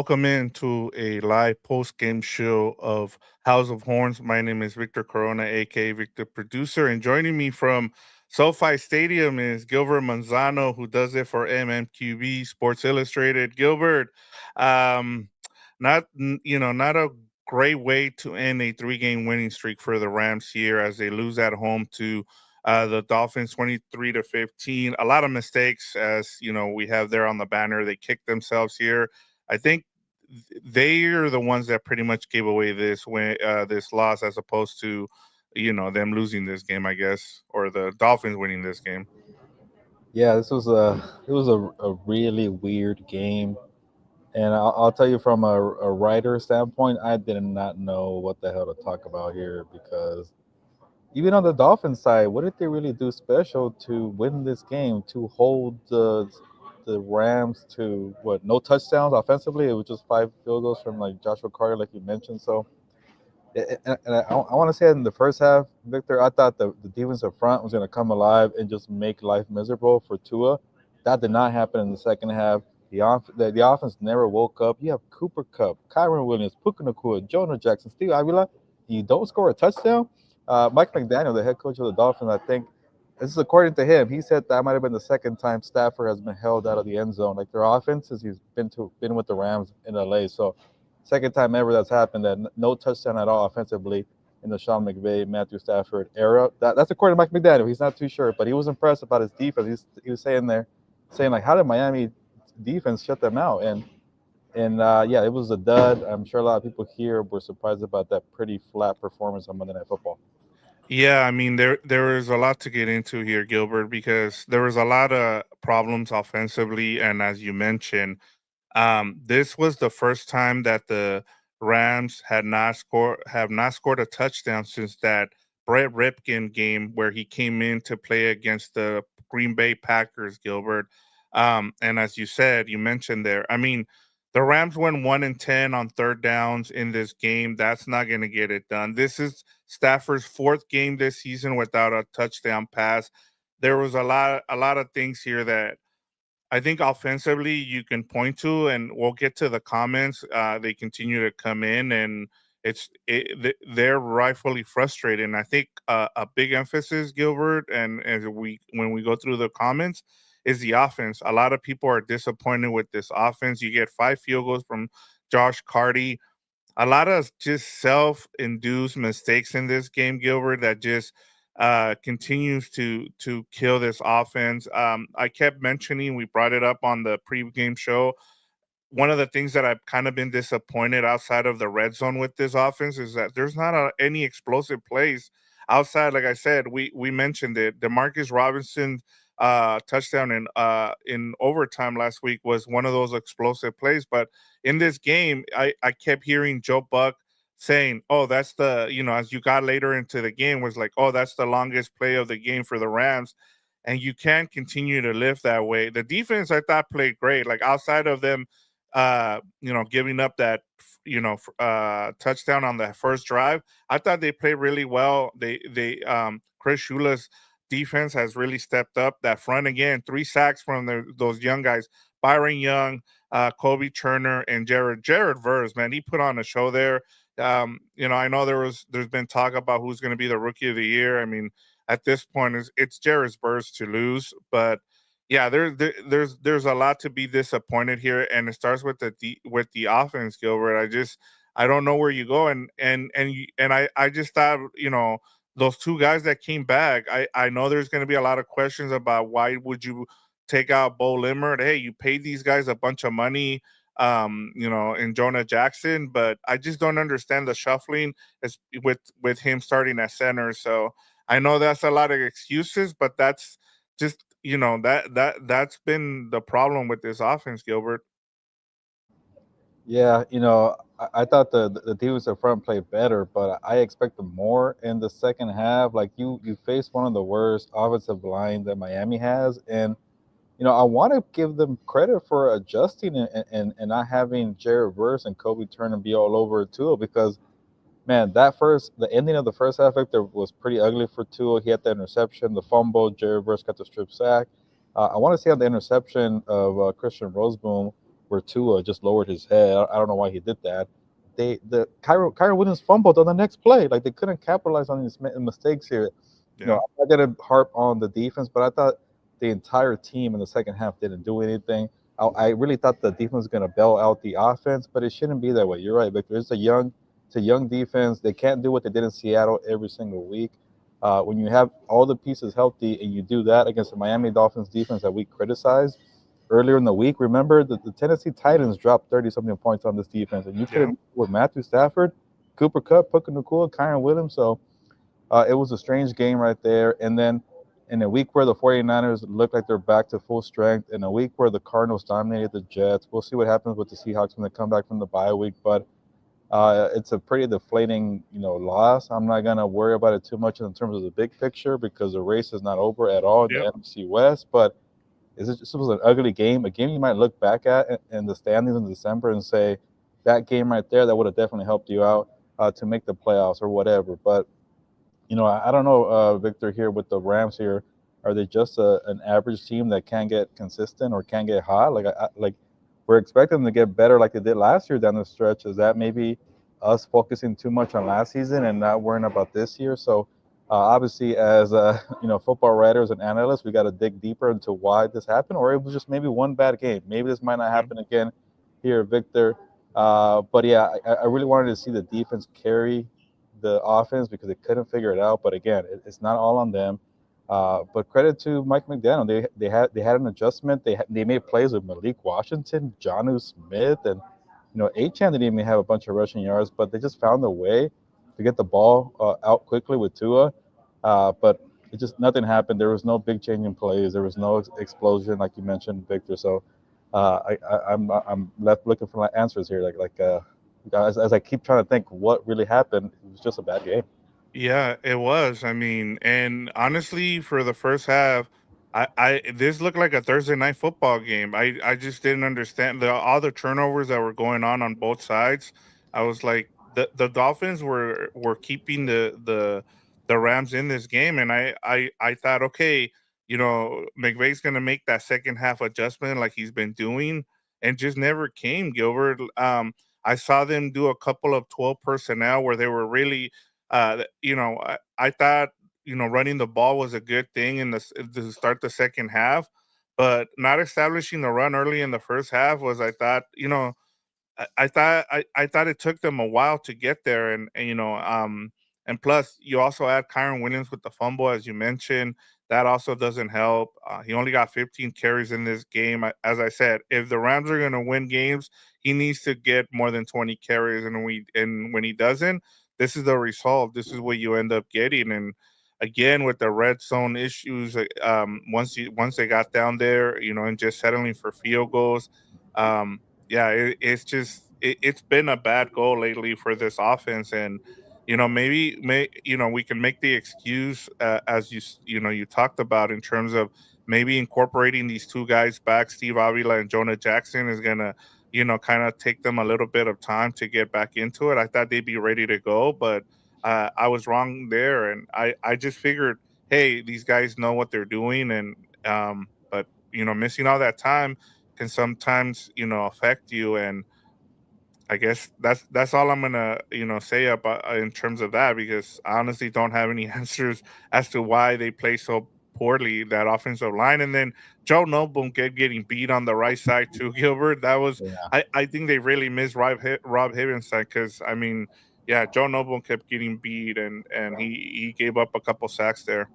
welcome into a live post-game show of House of Horns. My name is Victor Corona, aka Victor Producer, and joining me from SoFi Stadium is Gilbert Manzano, who does it for MMQB Sports Illustrated. Gilbert, um, not a great way to end a three-game winning streak for the Rams here as they lose at home to the Dolphins 23-15. A lot of mistakes, as we have there on the banner. They kicked themselves here. I think they are the ones that pretty much gave away this loss, as opposed to them losing this game, I guess, or the Dolphins winning this game. Yeah, this was a really weird game, and I'll tell you from a writer standpoint, I did not know what the hell to talk about here because even on the Dolphins side, what did they really do special to win this game? To hold the Rams to what? No touchdowns offensively. It was just five field goals from like Joshua Carter, like you mentioned. So and I want to say in the first half, Victor, I thought the defense up front was going to come alive and just make life miserable for Tua. That did not happen in the second half. The offense never woke up. You have Cooper Cup, Kyron Williams, Puka Nacua, Jonah Jackson, Steve Avila. You don't score a touchdown. Mike McDaniel, the head coach of the Dolphins, I think this is according to him. He said that might have been the second time Stafford has been held out of the end zone. Like their offense, since he's been with the Rams in LA. So second time ever that's happened that no touchdown at all offensively in the Sean McVay, Matthew Stafford era. That's according to Mike McDaniel. He's not too sure, but he was impressed about his defense. He was saying like, how did Miami defense shut them out? And yeah, it was a dud. I'm sure a lot of people here were surprised about that pretty flat performance on Monday Night Football. Yeah, I mean there is a lot to get into here, Gilbert, because there was a lot of problems offensively, and as you mentioned, this was the first time that the Rams have not scored a touchdown since that Brett Ripken game where he came in to play against the Green Bay Packers, Gilbert. And as you mentioned there, I mean, the Rams went 1-10 on third downs in this game. That's not going to get it done. This is Stafford's fourth game this season without a touchdown pass. There was a lot of things here that I think offensively you can point to, and we'll get to the comments. They continue to come in, and they're rightfully frustrated. And I think a big emphasis, Gilbert, and as we when we go through the comments, is the offense. A lot of people are disappointed with this offense. You get five field goals from Josh Carty, a lot of just self-induced mistakes in this game, Gilbert, that just continues to kill this offense. I kept mentioning, we brought it up on the pregame show. One of the things that I've kind of been disappointed outside of the red zone with this offense is that there's not any explosive plays outside. Like I said, we mentioned it. Demarcus Robinson touchdown in overtime last week was one of those explosive plays. But in this game, I kept hearing Joe Buck saying, "Oh, that's the as you got later into the game was like, oh, that's the longest play of the game for the Rams." And you can't continue to live that way. The defense I thought played great. Like outside of them giving up that touchdown on the first drive, I thought they played really well. They Chris Shula's defense has really stepped up. That front again, three sacks from those young guys, Byron Young, Kobe Turner, and Jared Verse. Man, he put on a show there. I know there's been talk about who's going to be the rookie of the year. I mean, at this point, it's Jared Verse to lose, but yeah, there's a lot to be disappointed here, and it starts with with the offense, Gilbert. I don't know where you go, and I just thought those two guys that came back. I know there's going to be a lot of questions about why would you take out Bo Limmer. Hey, you paid these guys a bunch of money, in Jonah Jackson, but I just don't understand the shuffling as with him starting at center. So I know that's a lot of excuses, but that's just that's been the problem with this offense, Gilbert. Yeah, I thought the defense up front played better, but I expected more in the second half. Like you faced one of the worst offensive line that Miami has, and I want to give them credit for adjusting and not having Jared Verse and Kobe Turner be all over it too. Because man, the ending of the first half, Victor, was pretty ugly for Tua. He had the interception, the fumble. Jared Verse got the strip sack. I want to see on the interception of Christian Roseboom where Tua just lowered his head. I don't know why he did that. Kyron Williams fumbled on the next play. Like they couldn't capitalize on these mistakes here. Yeah. I'm not gonna harp on the defense, but I thought the entire team in the second half didn't do anything. I really thought the defense was gonna bail out the offense, but it shouldn't be that way. You're right, Victor. It's a young defense. They can't do what they did in Seattle every single week. When you have all the pieces healthy and you do that against the Miami Dolphins defense that we criticized earlier in the week, remember that the Tennessee Titans dropped 30 something points on this defense, and you could Yeah. have with Matthew Stafford, Cooper Kupp, Puka Nacua, Kyron Williams. So it was a strange game right there. And then in a week where the 49ers look like they're back to full strength, in a week where the Cardinals dominated the Jets, we'll see what happens with the Seahawks when they come back from the bye week. But it's a pretty deflating, loss. I'm not gonna worry about it too much in terms of the big picture because the race is not over at all in the Yep. NFC West. But this was an ugly game, a game you might look back at in the standings in December and say that game right there that would have definitely helped you out to make the playoffs or whatever. But I don't know, Victor, here with the Rams here, are they just an average team that can't get consistent or can't get hot? Like we're expecting them to get better like they did last year down the stretch. Is that maybe us focusing too much on last season and not worrying about this year? So obviously, as football writers and analysts, we got to dig deeper into why this happened, or it was just maybe one bad game. Maybe this might not Yeah. happen again here, Victor. But yeah, I really wanted to see the defense carry the offense because they couldn't figure it out. But again, it's not all on them. But credit to Mike McDaniel. They had an adjustment. They made plays with Malik Washington, Jonnu Smith, and Achan didn't even have a bunch of rushing yards, but they just found a way to get the ball out quickly with Tua. But it just nothing happened. There was no big change in plays. There was no explosion like you mentioned, Victor. So I'm left looking for my answers here. As I keep trying to think what really happened, it was just a bad game. Yeah, it was. I mean, and honestly, for the first half, I this looked like a Thursday night football game. I just didn't understand all the turnovers that were going on both sides. I was like, the Dolphins were keeping the Rams in this game, and I thought, okay, McVay's gonna make that second half adjustment like he's been doing, and just never came. Gilbert, I saw them do a couple of 12 personnel where they were really I thought, running the ball was a good thing to start the second half, but not establishing the run early in the first half was, I thought, I thought it took them a while to get there, and plus you also add Kyron Williams with the fumble, as you mentioned. That also doesn't help. He only got 15 carries in this game. As I said, if the Rams are going to win games, he needs to get more than 20 carries, and when he doesn't, this is the result. This is what you end up getting. And again, with the red zone issues, once they got down there, and just settling for field goals. Yeah, it's just it's been a bad goal lately for this offense, and maybe we can make the excuse, as you talked about, in terms of maybe incorporating these two guys back, Steve Avila and Jonah Jackson, is gonna kind of take them a little bit of time to get back into it. I thought they'd be ready to go, but I was wrong there, and I just figured, hey, these guys know what they're doing, and but missing all that time can sometimes affect you. And I guess that's all I'm gonna say about, in terms of that, because I honestly don't have any answers as to why they play so poorly, that offensive line. And then Joe Noble getting beat on the right side too, Gilbert. That was, Yeah. I think they really missed Rob Hibbins, because I mean, yeah, Joe Noble kept getting beat, and he gave up a couple sacks there.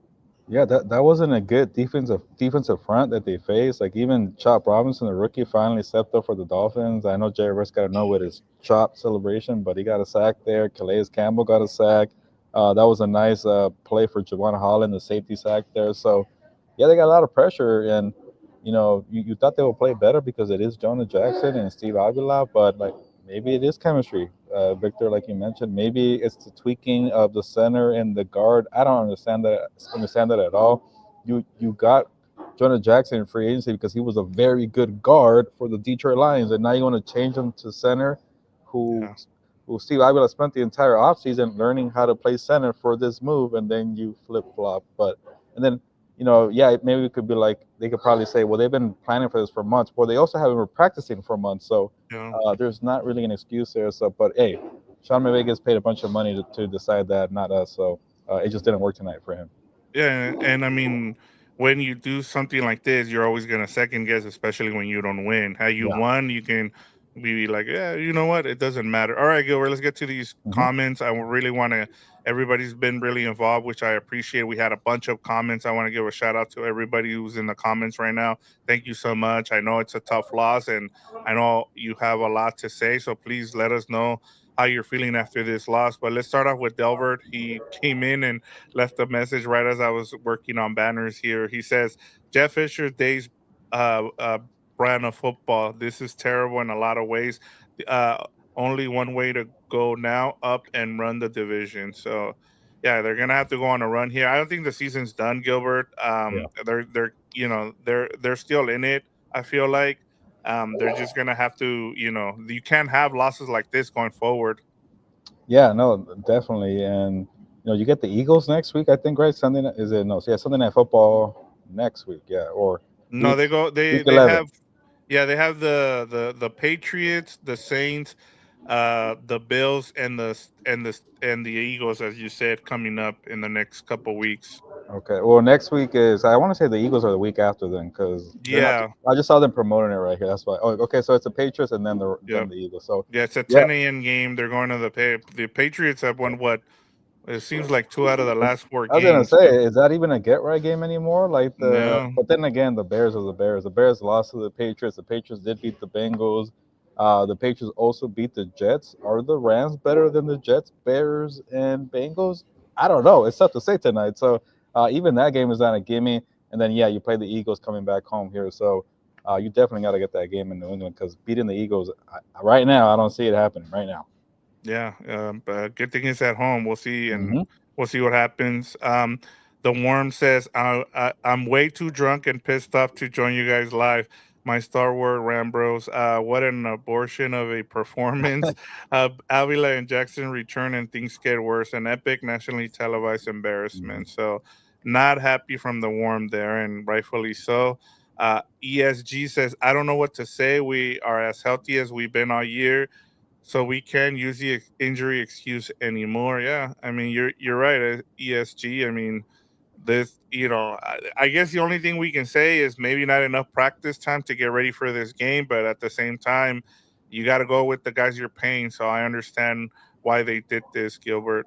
Yeah, that wasn't a good defensive front that they faced. Like even Chop Robinson, the rookie, finally stepped up for the Dolphins. I know Jerry Rice got to know with his chop celebration, but he got a sack there. Calais Campbell got a sack. That was a nice play for Javon Holland, the safety sack there. So yeah, they got a lot of pressure, and you thought they would play better because it is Jonah Jackson and Steve Avila, but like maybe it is chemistry, Victor, like you mentioned. Maybe it's the tweaking of the center and the guard. I don't understand that at all. You got Jonah Jackson in free agency because he was a very good guard for the Detroit Lions, and now you want to change him to center, who Yeah, who Steve Avila spent the entire offseason learning how to play center for this move, and then you flip flop. And then yeah, maybe it could be like they could probably say, well, they've been planning for this for months, or they also haven't been practicing for months. So Yeah. there's not really an excuse there. So, but hey, Sean McVay gets paid a bunch of money to decide that, not us. So it just didn't work tonight for him. Yeah, and I mean, when you do something like this, you're always gonna second guess, especially when you don't win. Had you Yeah. won, you can be like, yeah, you know what? It doesn't matter. All right, Gilbert, let's get to these Hmm. comments. I really want to. Everybody's been really involved, which I appreciate. We had a bunch of comments. I want to give a shout out to everybody who's in the comments right now. Thank you so much. I know it's a tough loss, and I know you have a lot to say. So please let us know how you're feeling after this loss. But let's start off with Delbert. He came in and left a message right as I was working on banners here. He says, Jeff Fisher days brand of football. This is terrible in a lot of ways. Uh, only one way to go now, up and run the division. So, yeah, they're gonna have to go on a run here. I don't think the season's done, Gilbert. Yeah. They're still in it. I feel like they're just gonna have to, you can't have losses like this going forward. Yeah, no, definitely. And you get the Eagles next week, I think, right? Sunday night, is it? No, so yeah, Sunday Night Football next week. Yeah, or No, week they go. week They 11. have. Yeah, they have the Patriots, the Saints, the Bills, and the Eagles, as you said, coming up in the next couple weeks. Okay. Well, next week is, I want to say the Eagles are the week after then, because they're not. Yeah, I just saw them promoting it right here. That's why. Oh, okay. So it's the Patriots and then yeah, the Eagles. So yeah. It's a yeah, 10 a.m. game. They're going to the Patriots have won what it seems like two out of the and last four I was gonna games. say, So is that even a get right game anymore? Like no, but then again, the Bears are the Bears. The Bears lost to the Patriots. The Patriots did beat the Bengals. The Patriots also beat the Jets. Are the Rams better than the Jets, Bears, and Bengals? I don't know. It's tough to say tonight. So even that game is not a gimme. And then yeah, you play the Eagles coming back home here. So you definitely got to get that game in New England, because beating the Eagles right now, I don't see it happening right now. yeah, but good thing it's at home. We'll see, and Hmm. we'll see what happens. The worm says, I'm way too drunk and pissed off to join you guys live. My Star Wars Rambros. What an abortion of a performance. Avila and Jackson return and things get worse. An epic nationally televised Hmm. embarrassment. So, not happy from the worm there, and rightfully so. ESG says, I don't know what to say. We are as healthy as we've been all year, so we can't use the injury excuse anymore. Yeah, I mean you're right, ESG. I mean this, I guess the only thing we can say is maybe not enough practice time to get ready for this game, but at the same time, you got to go with the guys you're paying. So I understand why they did this, Gilbert.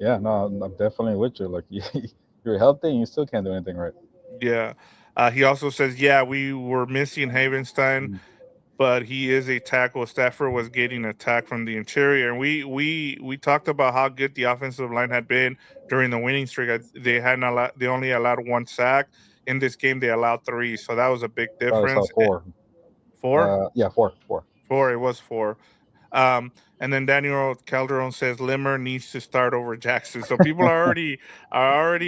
Yeah, no, I'm definitely with you. Like you're healthy and you still can't do anything right. Yeah. He also says, yeah, we were missing Havenstein, Mm. but he is a tackle. Stafford was getting attacked from the interior, and we talked about how good the offensive line had been during the winning streak. They hadn't allowed, they only allowed one sack. In this game, they allowed three, so that was a big Thought I saw difference. four. Four, Yeah, four. four. It was four. And then Daniel Calderon says Limmer needs to start over Jackson. So people are already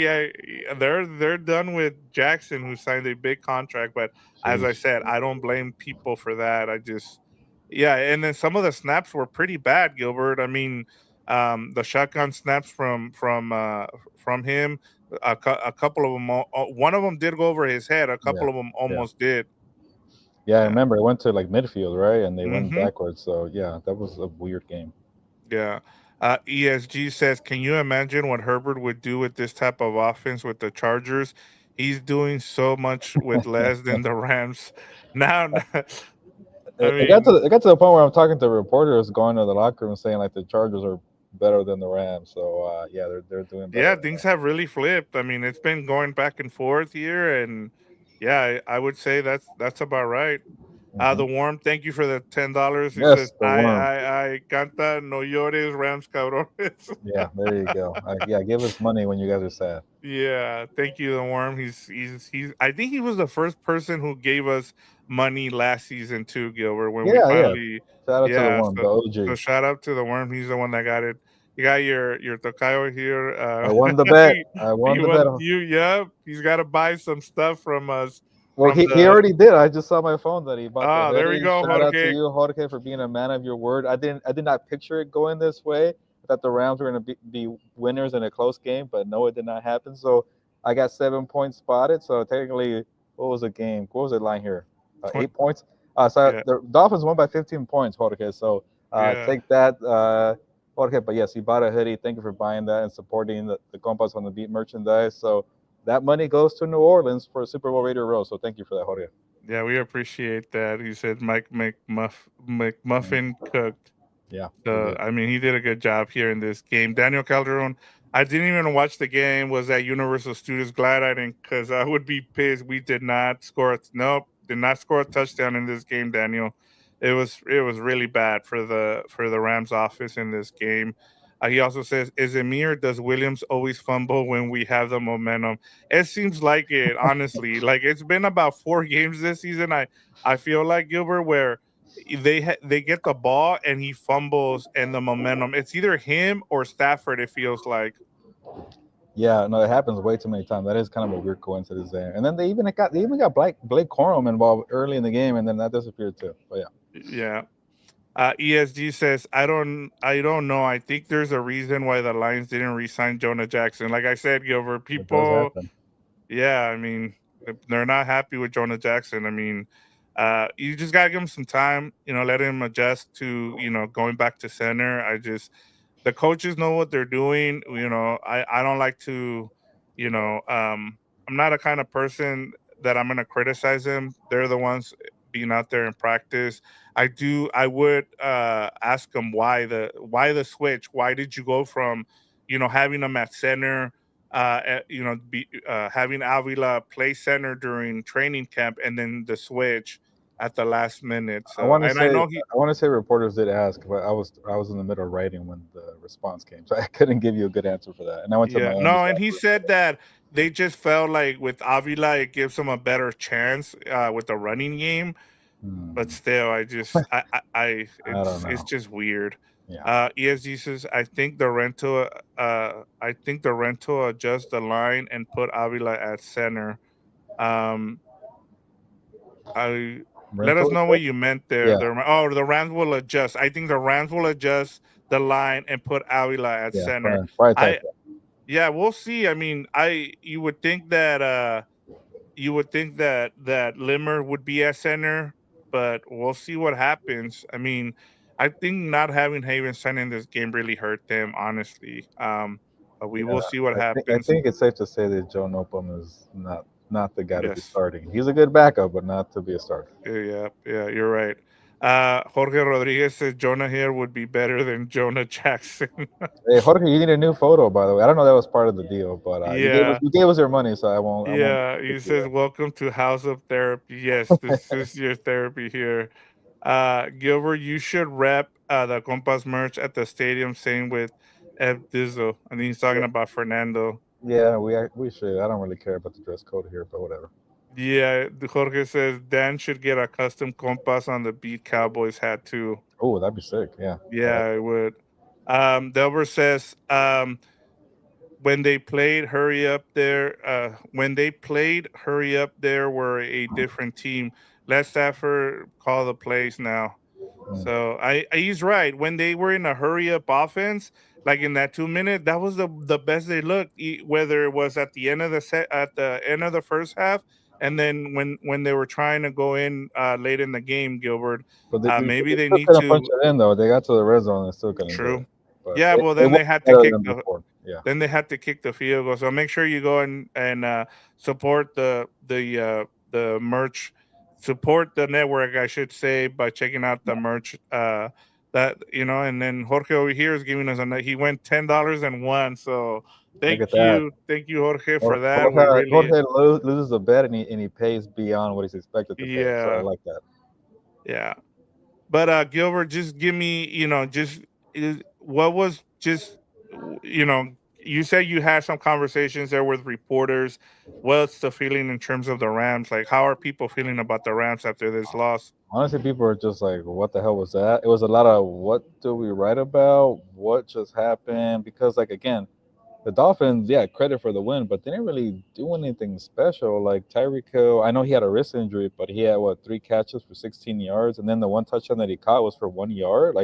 they're done with Jackson, who signed a big contract. But as I Sheesh. said, I don't blame people for that. I just yeah, and then some of the snaps were pretty bad, Gilbert. I mean, the shotgun snaps from him, a couple of them, one of them did go over his head. A Yeah, couple of them yeah, almost did. yeah. I Yeah. remember it went to like midfield, right? And they went Hmm. backwards. So yeah, that was a weird game. Yeah. ESG says, can you imagine what Herbert would do with this type of offense with the Chargers? He's doing so much with less than the Rams. Now, I mean, It got to the point where I'm talking to reporters going to the locker room saying like the Chargers are better than the Rams. So yeah, they're doing better yeah, right things have really flipped. I mean, it's been going back and forth here, and yeah, I would say that's about right. now. The warm, thank you for the $10. He says, Yes, the worm. I canta no llores, Rams cabrones. Yeah, there you go. Yeah, give us money when you guys are sad. Yeah, thank you, the worm. He's. I think he was the first person who gave us money last season too, Gilbert. When we Yeah, yeah. finally, Shout out to the yeah. worm, So the OG. shout out to the worm. He's the one that got it. You got your tocayo here. I won the bet. I He won the bet. wants you. Yeah, he's got to buy some stuff from us. Well, From he the already did. I just saw my phone that he bought the there we hoodie. go, Shout out to Jorge. you, Jorge, for being a man of your word. I did not picture it going this way. That the Rams were going to be winners in a close game, but no, it did not happen. So I got 7 points spotted. So technically, what was the game? What was the line here? 8 points. So Yeah, the Dolphins won by 15 points, Jorge. So yeah. take that, Jorge. But yes, you bought a hoodie. Thank you for buying that and supporting the Compas on the Beat merchandise. So that money goes to New Orleans for Super Bowl Radio Row. So thank you for that, Jorge. Yeah, we appreciate that. He said Mike McMuffin cooked. Yeah, he So did. I mean, he did a good job here in this game. Daniel Calderon. I didn't even watch the game. Was at Universal Studios. Glad I didn't, because I would be pissed. We did not score. Nope, did not score a touchdown in this game, Daniel. It was really bad for the Rams office in this game. He also says, "Is it me or does Williams always fumble when we have the momentum?" It seems like it, honestly. Like it's been about 4 games this season. I feel like Gilbert where they get the ball and he fumbles and the momentum. It's either him or Stafford. It feels like. Yeah, no, it happens way too many times. That is kind of a weird coincidence there. And then they even got Blake Corum involved early in the game, and then that disappeared too. But yeah, Yeah. ESG says, I don't know. I think there's a reason why the Lions didn't re-sign Jonah Jackson. Like I said, Gilbert, it does people, happen. yeah, I mean, they're not happy with Jonah Jackson. I mean, you just gotta give him some time, let him adjust to, going back to center. The coaches know what they're doing. I don't like to, I'm not a kind of person that I'm gonna criticize them. They're the ones being out there in practice. I would ask them why the switch? Why did you go from, having them at center, having Avila play center during training camp and then the switch at the last minute. I So, want to and I say know I want to say reporters did ask, but I was in the middle of writing when the response came, so I couldn't give you a good answer for that. And I went to Yeah, Miami no, and he afterwards. said that they just felt like with Avila, it gives them a better chance with the running game. But Hmm, still, I don't it's know. just weird. Yeah, ESG says, I think the rental adjust the line and put Avila at center. Um, I Let us rental. know what you meant there. Yeah, The Rams will adjust. I think the Rams will adjust the line and put Avila at yeah, center. probably I typo. Yeah, we'll see. I mean, I you would think that Limmer would be at center, but we'll see what happens. I mean, I think not having Havenstein in this game really hurt them, honestly. But we Yeah, will see what I happens. think it's safe to say that Joe Nopum is not the guy to be Yes. starting. He's a good backup, but not to be a starter. Yeah, you're right. Jorge Rodriguez says Jonah here would be better than Jonah Jackson. Hey Jorge, you need a new photo, by the way. I don't know that was part of the deal, but Yeah. you gave us your money, so I won't Yeah, he get you says, that. "Welcome to House of Therapy." Yes, this is your therapy here. Gilbert, you should rep the Compas merch at the stadium. Same with Eb Dizzle. I think he's talking about Fernando. Yeah, we should. I don't really care about the dress code here, but whatever. Yeah, Jorge says Dan should get a custom Compas on the Beat Cowboys hat too. Oh, that'd be sick. Yeah, I Yeah, like I that. would. Delbert says, when they played Hurry Up There were a different team. Let Stafford call the plays now. Mm. So he's right. When they were in a hurry up offense, like in that 2 minute, that was the best they looked. Whether it was at the end of at the end of the first half, and then when they were trying to go in late in the game, Gilbert, But maybe they they still need couldn't punch to. it in though. They got to the red zone and still couldn't do True. it. But Yeah, well they then were they had to better kick than the before. Yeah, then they had to kick the field goal. So make sure you go and support the merch, support the network, I should say, by checking out the merch. That and then Jorge over here is giving us he went $10 and 1. So look at that. thank you, Jorge, for that. We Jorge, really, loses a bet and he pays beyond what he's expected to pay. So I yeah, like that. yeah. But Gilbert, just give me, what was just, you know, you said you had some conversations there with reporters. What's the feeling in terms of the Rams? Like, how are people feeling about the Rams after this loss? Honestly, people are just like, "What the hell was that?" It was a lot of "What do we write about? What just happened?" Because, like, again, the Dolphins, yeah, credit for the win, but they didn't really do anything special. Like Tyreek Hill, I know he had a wrist injury, but he had what 3 catches for 16 yards, and then the one touchdown that he caught was for 1 yard.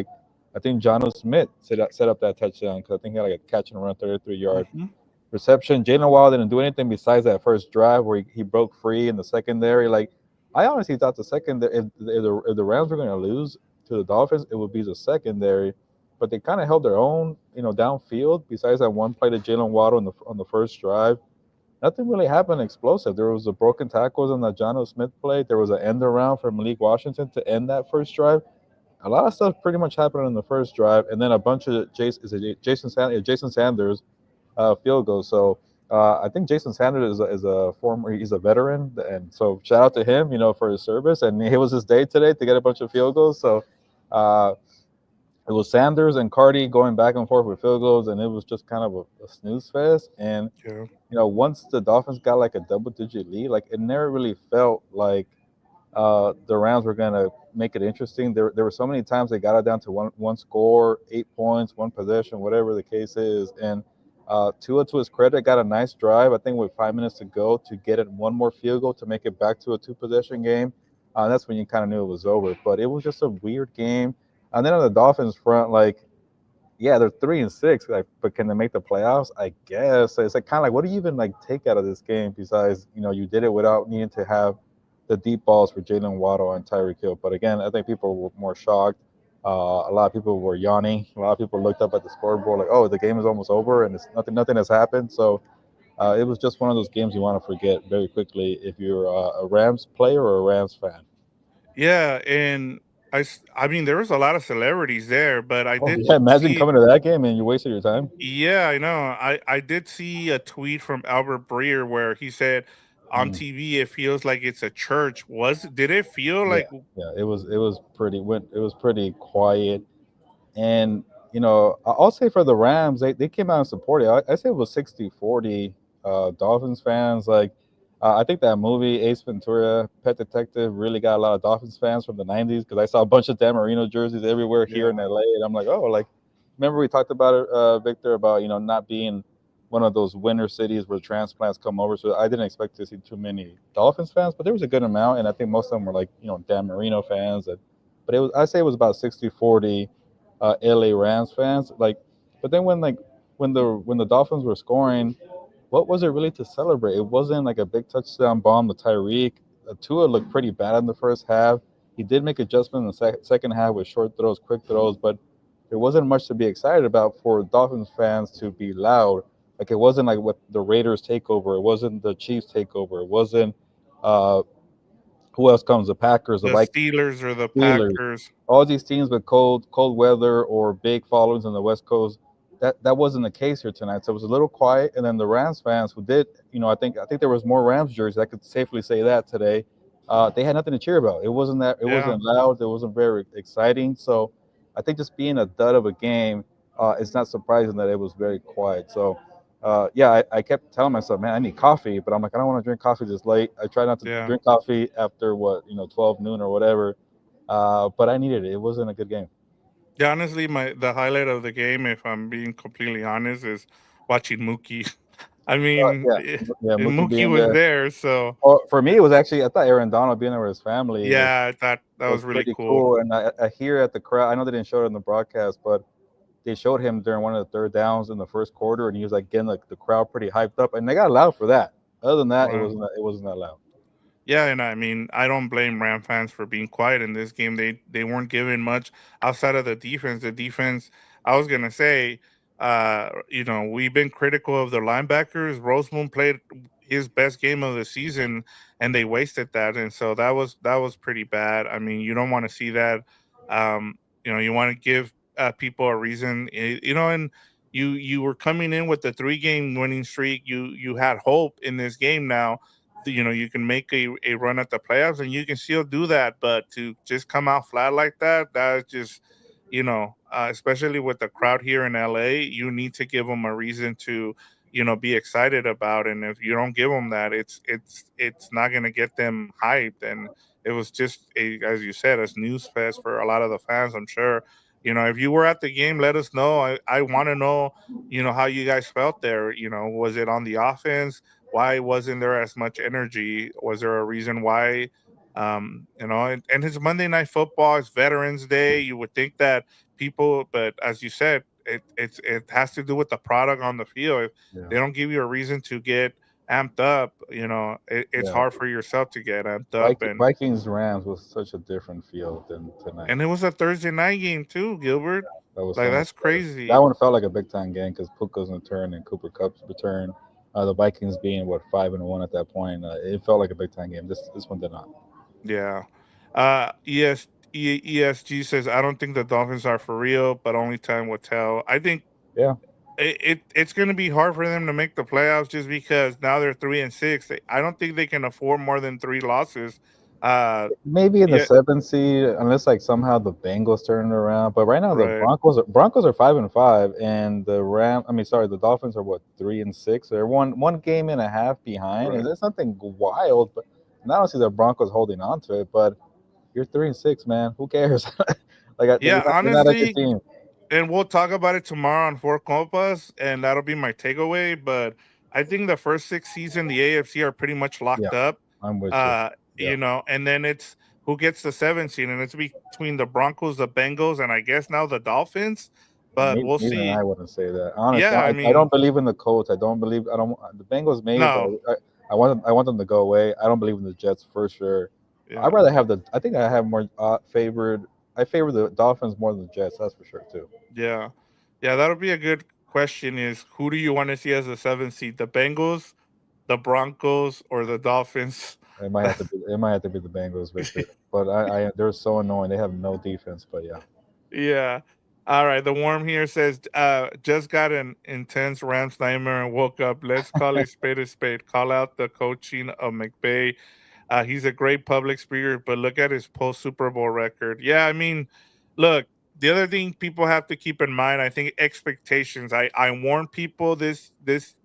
I think John Smith set up that touchdown because I think he had like a catch and run 33 yard. Hmm. reception. Jaylen Waddle didn't do anything besides that first drive where he broke free in the secondary. Like, I honestly thought the secondary, if the Rams were going to lose to the Dolphins, it would be the secondary. But they kind of held their own, downfield. Besides that one play to Jaylen Waddle on the first drive, nothing really happened explosive. There was a broken tackles on the John Smith play. There was an end around for Malik Washington to end that first drive. A lot of stuff pretty much happened in the first drive, and then a bunch of Jason Sanders field goals. So I think Jason Sanders he's a veteran, and so shout out to him, for his service. And it was his day today to get a bunch of field goals. So uh, it was Sanders and Cardi going back and forth with field goals, and it was just kind of a snooze fest. And Yeah. once the Dolphins got like a double-digit lead, like it never really felt like the Rams were gonna make it interesting. There were so many times they got it down to one score, 8 points, one possession, whatever the case is. And Tua, to his credit, got a nice drive. I think with 5 minutes to go to get it one more field goal to make it back to a two-possession game. That's when you kind of knew it was over. But it was just a weird game. And then on the Dolphins front, like, yeah, they're 3-6. Like, but can they make the playoffs? I guess. So it's like kind of like, what do you even like take out of this game besides you did it without needing to have the deep balls for Jaylen Waddle and Tyreek Hill. But again, I think people were more shocked. A lot of people were yawning. A lot of people looked up at the scoreboard like, "Oh, the game is almost over, and it's nothing. Nothing has happened." So it was just one of those games you want to forget very quickly if you're a Rams player or a Rams fan. Yeah, and I mean, there was a lot of celebrities there, but I Oh did yeah, imagine see. coming to that game and you wasted your time. Yeah, I know. I did see a tweet from Albert Breer where he said on Mm. TV it feels like it's a church. Did it feel Yeah, like? yeah, it was pretty quiet. And I'll say for the Rams, they came out and supported. I say it was 60-40 Dolphins fans. Like, I think that movie Ace Ventura, Pet Detective, really got a lot of Dolphins fans from the '90s because I saw a bunch of Dan Marino jerseys everywhere here in Yeah. LA, and I'm like, oh, like, remember we talked about it, Victor, about not being one of those winter cities where transplants come over. So I didn't expect to see too many Dolphins fans, but there was a good amount, and I think most of them were like Dan Marino fans. But I say it was about 60-40 LA Rams fans. Like, but then when the Dolphins were scoring, what was it really to celebrate? It wasn't like a big touchdown bomb to Tyreek. Tua looked pretty bad in the first half. He did make adjustments in the second half with short throws, quick throws, but there wasn't much to be excited about for Dolphins fans to be loud. Like, it wasn't like what the Raiders takeover. It wasn't the Chiefs takeover. It wasn't uh, who else comes? The Packers, the The Vikings, Steelers or the Steelers, Packers. all these teams with cold weather or big followings on the West Coast. That wasn't the case here tonight. So it was a little quiet. And then the Rams fans who did, I think there was more Rams jerseys. I could safely say that today. They had nothing to cheer about. It Yeah. wasn't loud. It wasn't very exciting. So I think just being a dud of a game, it's not surprising that it was very quiet. So yeah, I kept telling myself, man, I need coffee, but I'm like, I don't want to drink coffee this late. I try not to Yeah. drink coffee after 12 noon or whatever. But I needed it. It wasn't a good game. Yeah, honestly, the highlight of the game, if I'm being completely honest, is watching Mookie. I mean, Yeah, yeah, Mookie Mookie being was there. there, so Well, for me, it was actually I thought Aaron Donald being there with his family was yeah, I thought that was was really pretty cool. cool. And I hear at the crowd. I know they didn't show it in the broadcast, but they showed him during one of the third downs in the first quarter, and he was like getting the crowd pretty hyped up, and they got loud for that. Other than that, Wow. it wasn't that loud. Yeah, and I mean, I don't blame Ram fans for being quiet in this game. They weren't given much outside of the defense. The defense, I was gonna say, we've been critical of their linebackers. Rosemoon played his best game of the season, and they wasted that, and so that was pretty bad. I mean, you don't want to see that. Um, you want to give people a reason. And you were coming in with the 3 game winning streak. You had hope in this game now. You can make a run at the playoffs and you can still do that, but to just come out flat like that is just, especially with the crowd here in LA, you need to give them a reason to, be excited about. And if you don't give them that, it's not going to get them hyped. And it was just as you said, a snooze fest for a lot of the fans, I'm sure. If you were at the game, let us know. I want to know, how you guys felt there. Was it on the offense? Why wasn't there as much energy? Was there a reason why? And it's Monday Night Football, it's Veterans Day. You would think that people, but as you said, it has to do with the product on the field. If Yeah, they don't give you a reason to get amped up, it's yeah. hard for yourself to get amped up. Vikings Rams was such a different feel than tonight. And it was a Thursday night game too, Gilbert. That was Like so much that's better. That crazy. one felt like a big time game because Puka's return and Cooper Cup's return. The Vikings being what 5-1 at that point, it felt like a big time game. This one did not. Yeah. ESG says I don't think the Dolphins are for real, but only time will tell. I think Yeah, it's going to be hard for them to make the playoffs just because now they're 3-6. I don't think they can afford more than 3 losses. Uh, maybe in the yeah, seventh seed, unless like somehow the Bengals turn it around. But right now the right, Broncos are 5-5, and the the Dolphins are what 3-6. They're one game and a half behind, and right. there's nothing wild. But and I don't see the Broncos holding on to it. But you're 3-6, man. Who cares? Yeah, you're not a good honestly, team. and we'll talk about it tomorrow on Four Copas, and that'll be my takeaway. But I think the first 6 seeds in the AFC are pretty much Yeah, locked up. I'm with you. Yeah, And then it's who gets the 7 seed, and it's between the Broncos, the Bengals, and I guess now the Dolphins. But maybe we'll even I see. wouldn't say that. Honestly, Yeah, I I mean, don't believe in the Colts. I don't. The Bengals maybe, but no, I want them to go away. I don't believe in the Jets for sure. I'd yeah, rather have the. I think I have more favored. I favor the Dolphins more than the Jets. That's for sure too. yeah, yeah. That'll be a good question. Is who do you want to see as a 7 seed? The Bengals, the Broncos, or the Dolphins? It might have to be. It might have to be the Bengals, Victor. But they're so annoying. They have no defense. But yeah, Yeah. All right. The worm here says, just got an intense Rams nightmare and woke up. Let's call a spade a spade. Call out the coaching of McVay. He's a great public speaker, but look at his post Super Bowl record. Yeah, I mean, look, the other thing people have to keep in mind, I think expectations. I warned people this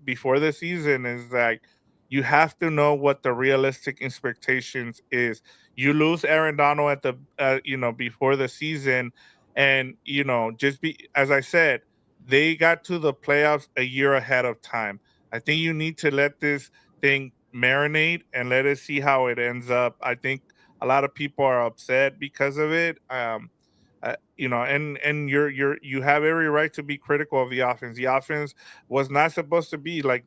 before the season is like you have to know what the realistic expectations is. You lose Aaron Donald at the before the season, and just be as I said, they got to the playoffs a year ahead of time. I think you need to let this thing marinate and let us see how it ends up. I think a lot of people are upset because of it. And you have every right to be critical of the offense. The offense was not supposed to be like.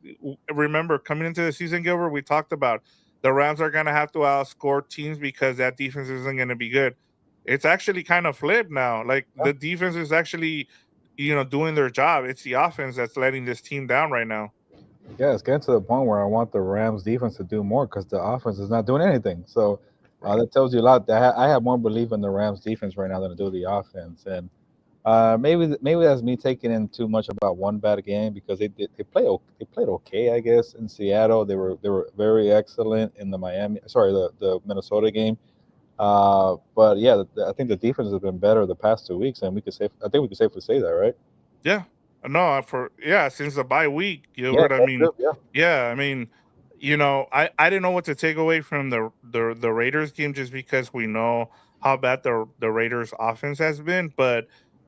Remember, coming into the season, Gilbert, we talked about the Rams are going to have to outscore teams because that defense isn't going to be good. It's actually kind of flipped now. Like the defense is actually, doing their job. It's the offense that's letting this team down right now. yeah. It's getting to the point where I want the Rams defense to do more because the offense is not doing anything. So Right. that tells you a lot. That I have more belief in the Rams defense right now than I do the offense. And maybe that's me taking in too much about one bad game because they played okay, I guess, in Seattle. They were very excellent in the Minnesota game. But yeah, I think the defense has been better the past 2 weeks, and I think we can safely say that, right? Yeah. No, for yeah, since the bye week, Yeah, Gilbert. I that's mean, true. Yeah, yeah, I mean, I didn't know what to take away from the Raiders game just because we know how bad the Raiders offense has been, but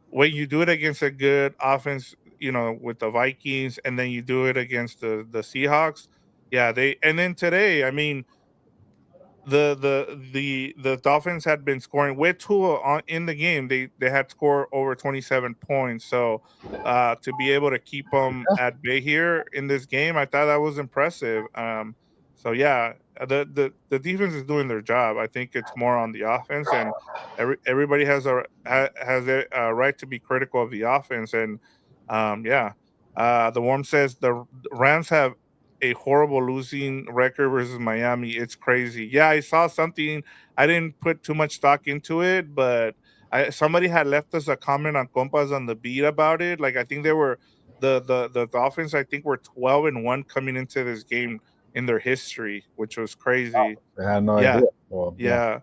when you do it against a good offense, with the Vikings, and then you do it against the Seahawks, yeah, they and then today, I mean, the Dolphins had been scoring with Tua in the game. They had scored over 27 points. So to be able to keep them at bay here in this game, I thought that was impressive. So yeah, the defense is doing their job. I think it's more on the offense, and everybody has a right to be critical of the offense. And yeah, the Worm says the Rams have a horrible losing record versus Miami. It's crazy. Yeah, I saw something. I didn't put too much stock into it, but somebody had left us a comment on Compas on the beat about it. Like I think they were the Dolphins. I think were 12-1 coming into this game in their history, which was crazy. I had no idea. Yeah, Well, yeah,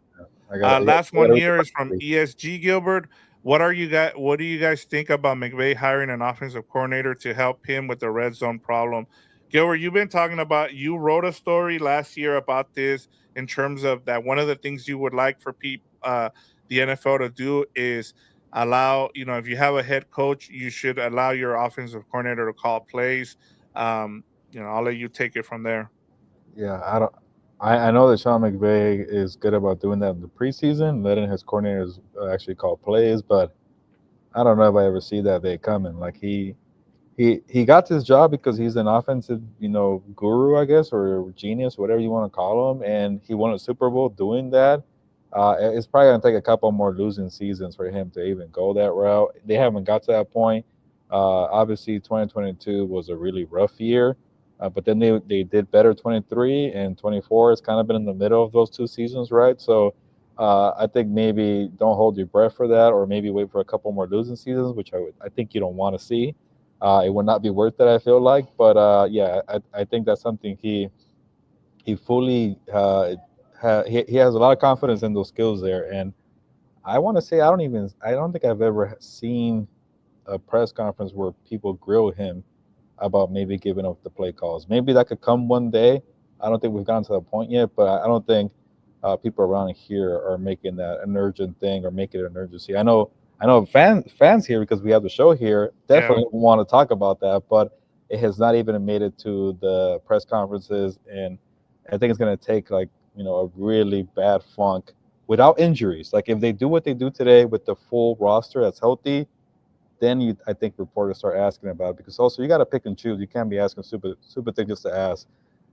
yeah. Last I one gotta read the here press is from release. ESG Gilbert. What do you guys think about McVay hiring an offensive coordinator to help him with the red zone problem? Gilbert, you've been talking about you wrote a story last year about this in terms of that one of the things you would like for the NFL to do is allow, if you have a head coach, you should allow your offensive coordinator to call plays. I'll let you take it from there. Yeah, I don't. I know that Sean McVay is good about doing that in the preseason, letting his coordinators actually call plays, but I don't know if I ever see that day coming. Like he got this job because he's an offensive, guru, I guess, or genius, whatever you want to call him, and he won a Super Bowl doing that. It's probably gonna take a couple more losing seasons for him to even go that route. They haven't got to that point. Obviously, 2022 was a really rough year, but then they did better 23 and 24. It's kind of been in the middle of those two seasons, right? So I think maybe don't hold your breath for that, or maybe wait for a couple more losing seasons, which I think you don't want to see. It would not be worth it, I feel like. But yeah, I think that's something he fully he has a lot of confidence in those skills there. And I want to say I don't think I've ever seen a press conference where people grill him about maybe giving up the play calls. Maybe that could come one day. I don't think we've gotten to that point yet, but I don't think people around here are making that an urgent thing or make it an urgency. I know fans here, because we have the show here, Yeah, definitely want to talk about that, but it has not even made it to the press conferences, and I think it's going to take like a really bad funk without injuries. Like if they do what they do today with the full roster that's healthy, then I think reporters start asking about it, because also you got to pick and choose. You can't be asking super things just to ask.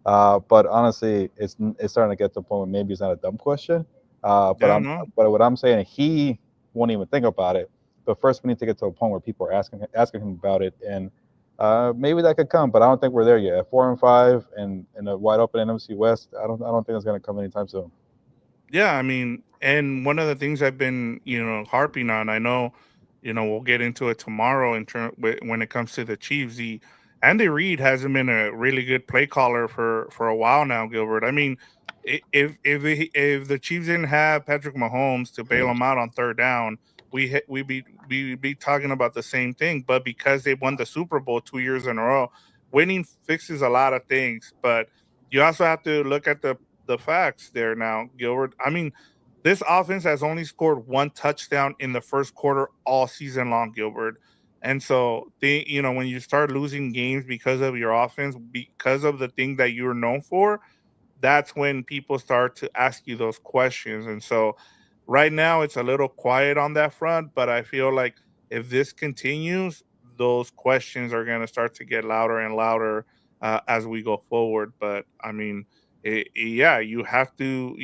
But honestly, it's starting to get to the point where maybe it's not a dumb question. yeah, no, But what I'm saying, he won't even think about it. But first, we need to get to a point where people are asking him about it, and maybe that could come. But I don't think we're there yet. At 4-5 and in a wide open NFC West, I don't think it's going to come anytime soon. yeah. I mean, and one of the things I've been, harping on, I know, we'll get into it tomorrow when it comes to the Chiefs. The Andy Reid hasn't been a really good play caller for a while now, Gilbert. I mean, if the Chiefs didn't have Patrick Mahomes to bail them out on third down, we'd be talking about the same thing. But because they won the Super Bowl 2 years in a row, winning fixes a lot of things. But you also have to look at the facts there now, Gilbert. I mean, this offense has only scored one touchdown in the first quarter all season long, Gilbert. And so when you start losing games because of your offense, because of the thing that you're known for, that's when people start to ask you those questions. And so right now it's a little quiet on that front, but I feel like if this continues, those questions are going to start to get louder and louder as we go forward. But I mean, yeah, you have to,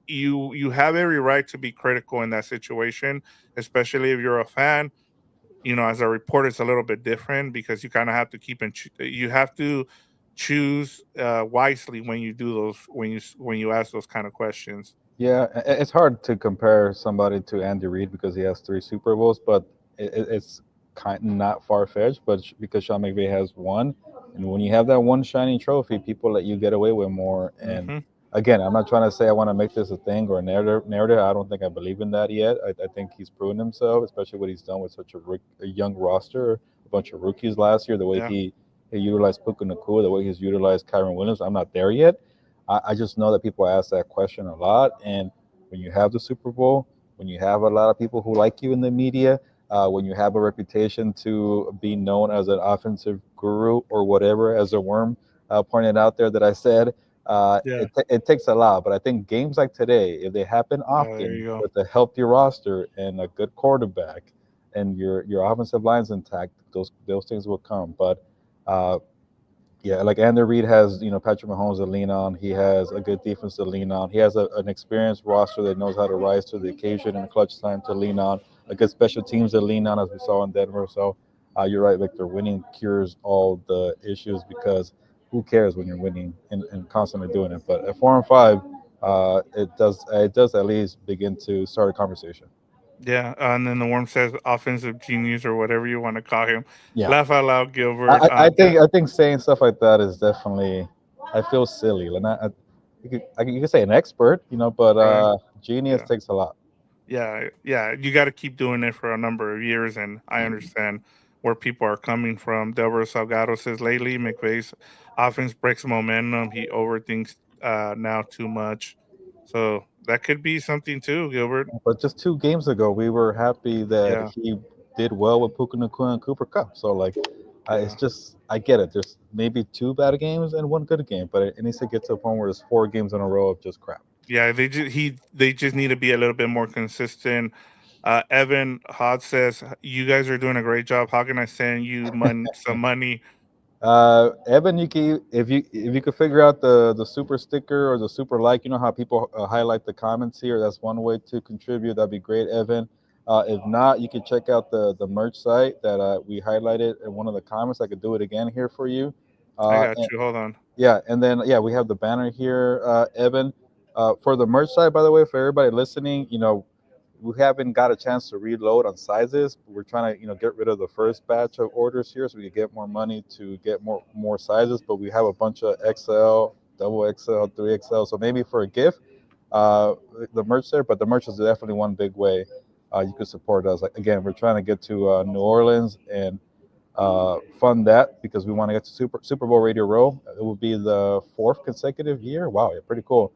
you have every right to be critical in that situation, especially if you're a fan. As a reporter, it's a little bit different because you kind of have to you have to choose wisely when you do those when you ask those kind of questions. Yeah, it's hard to compare somebody to Andy Reid because he has three Super Bowls, but it's kind of not far fetched. But because Sean McVay has one, and when you have that one shiny trophy, people let you get away with more. And Hmm. again, I'm not trying to say I want to make this a thing or a narrative. Narrative. I don't think I believe in that yet. I think he's proven himself, especially what he's done with such a young roster, a bunch of rookies last year. The way Yeah, he utilized Puka Nakua, the way he's utilized Kyron Williams. I'm not there yet. I just know that people ask that question a lot. And when you have the Super Bowl, when you have a lot of people who like you in the media, when you have a reputation to be known as an offensive guru or whatever, as a worm pointed out there that I said, yeah. it takes a lot. But I think games like today, if they happen There often you go. with a healthy roster and a good quarterback and your offensive line's intact, those things will come. But uh, yeah, like Andy Reid has, Patrick Mahomes to lean on. He has a good defense to lean on. He has an experienced roster that knows how to rise to the occasion in clutch time to lean on. A good special teams to lean on, as we saw in Denver. So you're right, Victor. Winning cures all the issues because who cares when you're winning and constantly doing it. But at 4-5, it does at least begin to start a conversation. Yeah, and then the worm says offensive genius or whatever you want to call him. Yeah, Laugh out loud, I, Gilbert. I I think I think saying stuff like that is definitely. I feel silly. Like you could say an expert, but Right. genius Yeah. takes a lot. Yeah. You got to keep doing it for a number of years, and I understand where people are coming from. Delbert Salgado says lately McVay's offense breaks momentum. He overthinks now too much, so that could be something too, Gilbert. But just 2 games ago, we were happy that Yeah, he did well with Puka Nacua and Cooper Cup. So like, it's yeah, just I get it. There's maybe 2 bad games and 1 good game, but it needs to get to a point where there's 4 games in a row of just crap. yeah. They just need to be a little bit more consistent. Evan Hod says, "You guys are doing a great job. How can I send you some money?" Evan, you can if you could figure out the super sticker or the super like, you know how people highlight the comments here. That's one way to contribute. That'd be great, Evan. If not, you can check out the merch site that we highlighted in one of the comments. I could do it again here for you. I got And you. Hold on. yeah, and then yeah, we have the banner here, Evan. For the merch site, by the way, for everybody listening, you know, we haven't got a chance to reload on sizes. We're trying to, you know, get rid of the first batch of orders here so we can get more money to get more sizes. But we have a bunch of XL, double XL, 3XL. So maybe for a gift, uh, the merch there. But the merch is definitely one big way you could support us. Like again, we're trying to get to New Orleans and fund that because we want to get to Super Bowl Radio Row. It will be the fourth consecutive year. Wow, yeah, pretty cool.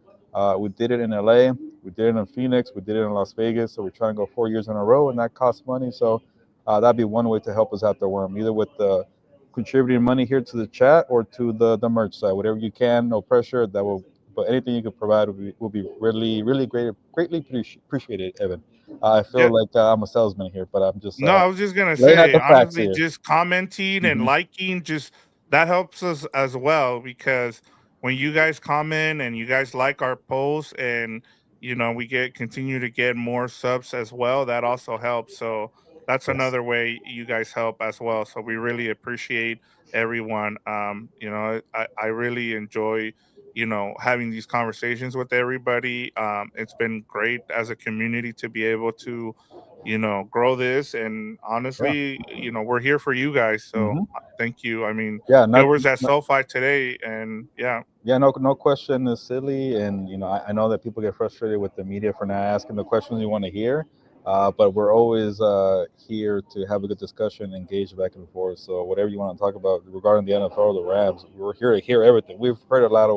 We did it in LA, we did it in Phoenix, we did it in Las Vegas. So we're trying to go 4 years in a row, and that costs money. So that'd be one way to help us out there, Worm, either with the contributing money here to the chat or to the merch side. Whatever you can, no pressure. That will, but anything you can provide will be really greatly appreciated, Evan. I feel Yeah. like I'm a salesman here, but I'm just No, I was just gonna laying out say, the facts honestly, here. just commenting and Hmm. liking, just that helps us as well because when you guys comment and you guys like our posts and we continue to get more subs as well, that also helps. So that's Yes. another way you guys help as well. So we really appreciate everyone. I really enjoy, having these conversations with everybody. It's been great as a community to be able to grow this. And Yeah. honestly, we're here for you guys. So Hmm. thank you. I mean, Yeah. Gilbert's at SoFi today, and yeah, Yeah. No question is silly, and you know I know that people get frustrated with the media for not asking the questions you want to hear. But we're always here to have a good discussion, engage back and forth. So whatever you want to talk about regarding the NFL or the Rams, we're here to hear everything. We've heard a lot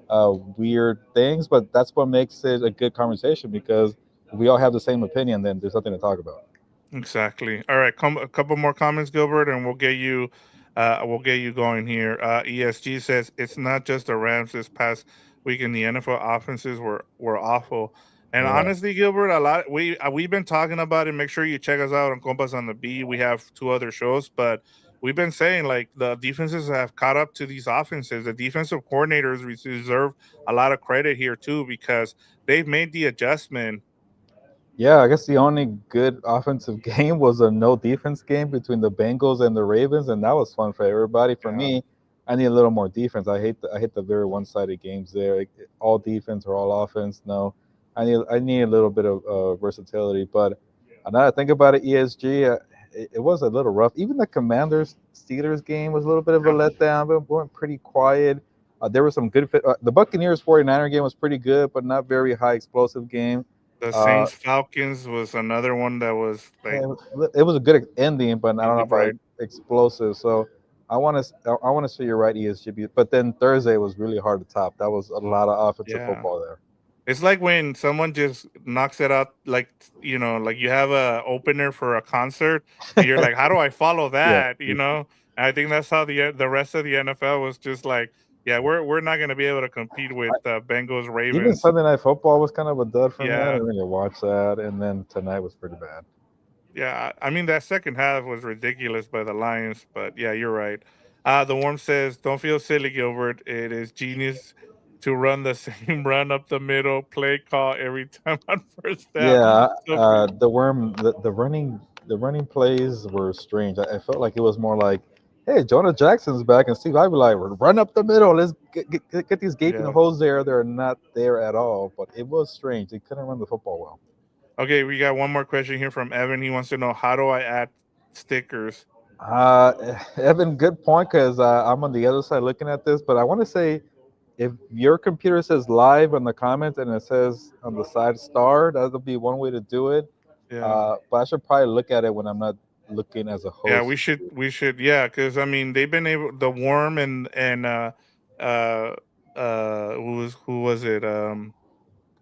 of weird things, but that's what makes it a good conversation because if we all have the same opinion, then there's something to talk about. exactly. All right, come a couple more comments, Gilbert, and we'll get you going here. ESG says it's not just the Rams this past weekend. The NFL offenses were awful. And Yeah. honestly, Gilbert, a lot we've been talking about it. Make sure you check us out on Compas on the B. We have two other shows, but we've been saying like the defenses have caught up to these offenses. The defensive coordinators deserve a lot of credit here too because they've made the adjustment. Yeah, I guess the only good offensive game was a no defense game between the Bengals and the Ravens, and that was fun for everybody. For Yeah, me, I need a little more defense. I hate the very one sided games there. All defense or all offense. No, I need a little bit of versatility. But now that I think about it, ESG, it was a little rough. Even the Commanders Steelers game was a little bit of a letdown. But went pretty quiet. There was some good fit. The Buccaneers 49er game was pretty good, but not very high explosive game. the Uh, Saints Falcons was another one that was like it was a good ending, but I don't know about right. explosive. So I want to say you're right, ESGB. But then Thursday was really hard to top. That was a lot of offensive Yeah. football there. It's like when someone just knocks it out, like like you have a opener for a concert, and you're like, "How do I follow Yeah. that?" And I think that's how the rest of the NFL was just like, "Yeah, we're not gonna be able to compete with Bengals Even Ravens." Sunday Night Football was kind of a dud for me. I Yeah, didn't really watch that, and then tonight was pretty bad. yeah. I mean, that second half was ridiculous by the Lions, but yeah, you're right. The Worm says, "Don't feel silly, Gilbert. It is genius to run the same run up the middle play call every time on first down." Yeah, So the running plays were strange. I felt like it was more like, hey, Jonah Jackson's back, and Steve Ivy like run up the middle. Let's get these gaping yeah. holes there. They're not there at all. But it was strange. They couldn't run the football well. Okay, we got one more question here from Evan. He wants to know, how do I add stickers? Evan, good point because I'm on the other side looking at this, but I want to say if your computer says live in the comments and it says on the side star, that'll be one way to do it. Yeah. But I should probably look at it when I'm not looking as a Yeah, host. we should yeah, because I mean they've been able the worm and uh who was it?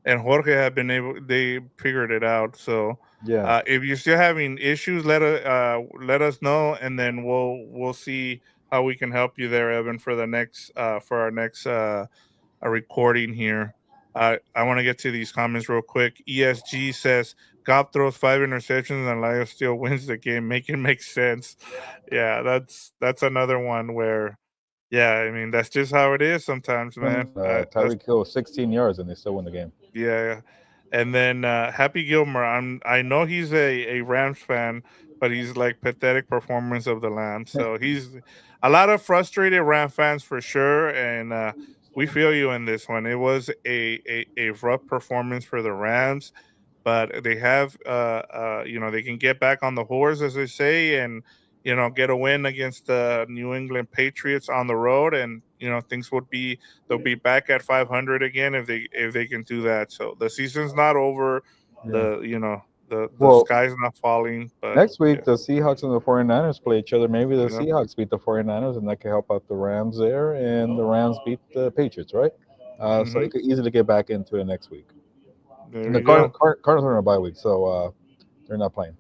And Jorge have been able they figured it out. So Yeah. if you're still having issues, let us know, and then we'll see how we can help you there, Evan, for our next a recording here. I want to get to these comments real quick. ESG says, Goff throws 5 interceptions and Lions still wins the game. Make it make sense. Yeah, that's another one where, yeah, I mean that's just how it is sometimes, man. That's Tyreek Hill 16 yards and they still win the game. yeah. And then Happy Gilmore, I know he's a Rams fan, but he's like pathetic performance of the Lambs. So he's a lot of frustrated Ram fans for sure, and we feel you in this one. It was a rough performance for the Rams, but they have they can get back on the horse as they say, and get a win against the New England Patriots on the road, and things would be they'll be back at 500 again if they can do that. So the season's not over. Yeah. The Well, sky's not falling, but next yeah, week the Seahawks and the 49ers play each other. Maybe the yeah. Seahawks beat the 49ers and that could help out the Rams there, and the Rams beat the Patriots, right? So Hmm. they could easily get back into it next week. And There the you go. Cardinals are on a bye week, so they're not playing.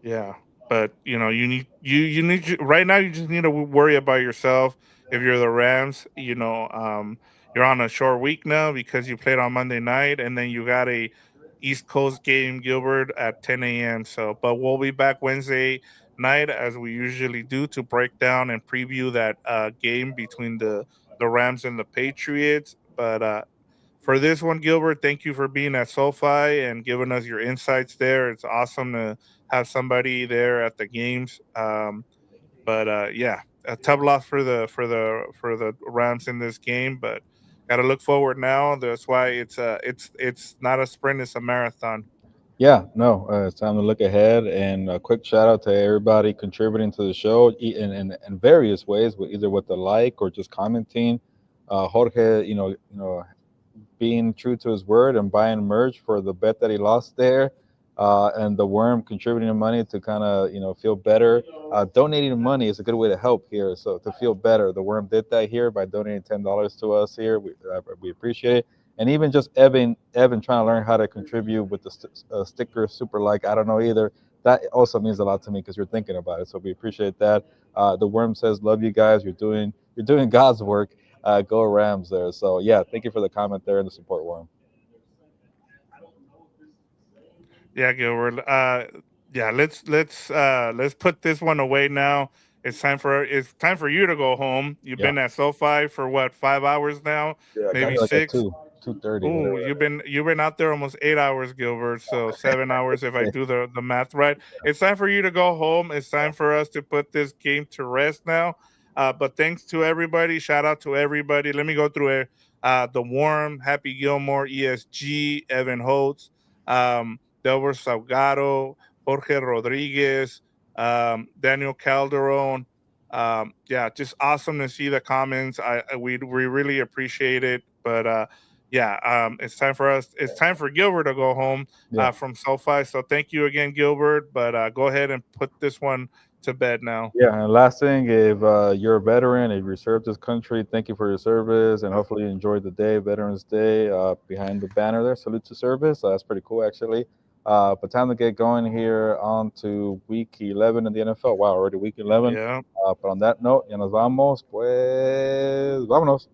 Yeah, but right now you just need to worry about yourself. If you're the Rams, you're on a short week now because you played on Monday night, and then you got a East Coast game, Gilbert, at 10 a.m. So, but we'll be back Wednesday night as we usually do to break down and preview that game between the Rams and the Patriots. But for this one, Gilbert, thank you for being at SoFi and giving us your insights there. It's awesome to have somebody there at the games. But yeah, a tough loss for the Rams in this game, but got to look forward now. That's why it's not a sprint; it's a marathon. Yeah, no, it's time to look ahead. And a quick shout out to everybody contributing to the show in various ways, either with the like or just commenting. Jorge, being true to his word and buying merch for the bet that he lost there. And the worm contributing money to kind of feel better. Donating money is a good way to help here. So to feel better, the worm did that here by donating $10 to us here. We appreciate it. And even just Evan trying to learn how to contribute with the sticker super like, I don't know either. That also means a lot to me because you're thinking about it. So we appreciate that. The worm says, "Love you guys. You're doing God's work. Go Rams there." So yeah, thank you for the comment there and the support, Warren. Yeah, Gilbert. Yeah, let's put this one away now. It's time for you to go home. You've Yeah, been at SoFi for what, 5 hours now, yeah, I got maybe here like at six. 2:30, Oh, whatever. you've been out there almost 8 hours, Gilbert. So 7 hours if I do the math right. It's time for you to go home. It's time for us to put this game to rest now. But thanks to everybody. Shout out to everybody. Let me go through it. The Warm, Happy Gilmore, ESG, Evan Holtz, Delver Salgado, Jorge Rodriguez, Daniel Calderon. Yeah, just awesome to see the comments. We really appreciate it. But yeah, it's time for Gilbert to go home Yeah, from SoFi. So thank you again, Gilbert. But go ahead and put this one to bed now. yeah. And last thing, if you're a veteran, if you served this country, thank you for your service, and hopefully you enjoyed the day, Veterans Day, behind the banner there. Salute to service. That's pretty cool, actually. But time to get going here on to week 11 in the NFL. Wow, already week 11. Yeah. But on that note, ya nos vamos, pues, vámonos.